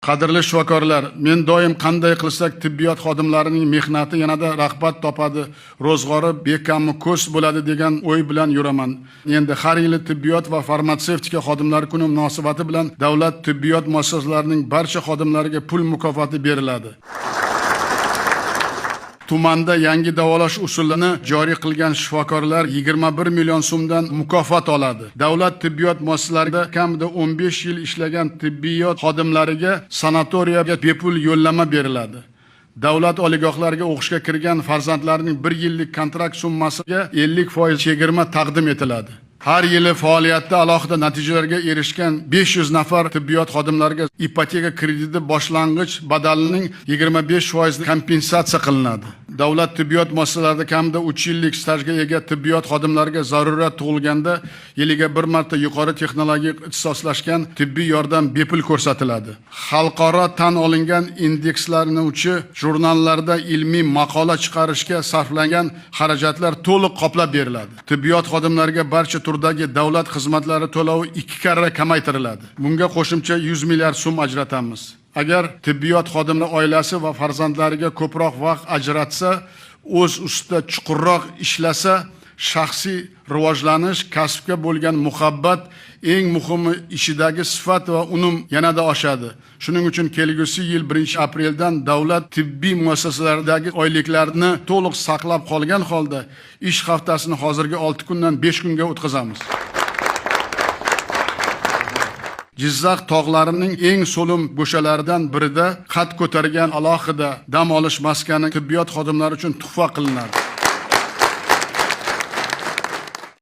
Qadrli shifokorlar, men doim qanday qilsak tibbiyot xodimlarining mehnati yanada rag'bat topadi, ro'zg'ori bekammi ko'st bo'ladi degan o'y bilan yuraman. Endi har yili tibbiyot va farmatsevtika xodimlari kuni munosabati bilan davlat tibbiyot muassasalarining barcha xodimlariga pul mukofoti beriladi. Tumanda yangi davolash usulini joriy qilgan shifokorlar 21 million so'mdan mukofot oladi. Davlat tibbiyot muassasalarida kamida 15 yil ishlagan tibbiyot xodimlariga sanatoriyaga bepul yo'llanma beriladi. Davlat oliygohlariga o'qishga kirgan farzandlarining 1 yillik kontrakt summasiga 50% chegirma taqdim etiladi. Har yili faoliyatda alohida natijalarga erishgan 500 nafar tibbiyot xodimlariga ipoteka krediti boshlang'ich badalining 25% kompensatsiya qilinadi. Davlat tibbiyot muassasalarida kamida 3 yillik stajga ega tibbiyot xodimlariga zarurat tug'ilganda yiliga bir marta yuqori texnologik ixtisoslashgan tibbiy yordam bepul ko'rsatiladi. Xalqaro tan olingan indekslanuvchi jurnallarda ilmiy maqola chiqarishga sarflangan xarajatlar to'liq qoplab beriladi. Tibbiyot xodimlariga barcha turdagi davlat xizmatlari to'lovi 2 karra kamaytiriladi. Bunga qo'shimcha 100 milliard so'm ajratamiz. Agar tibbiyot xodimi oilasi va farzandlariga ko'proq vaqt ajratsa, o'z ustida chuqurroq ishlasa, shaxsiy rivojlanish, kasbga bo'lgan muhabbat, eng muhimi ishidagi sifat va unum yanada oshadi. Shuning uchun kelgusi yil 1-apreldan davlat tibbiy muassasalaridagi oyliklarni to'liq saqlab qolgan holda ish haftasini hozirgi 6 kundan 5 kunga o'tkazamiz. Jizzax tog'larining eng so'lim go'shalaridan birida qad ko'targan alohida dam olish maskani tibbiyot xodimlari uchun tuhfa qilinadi.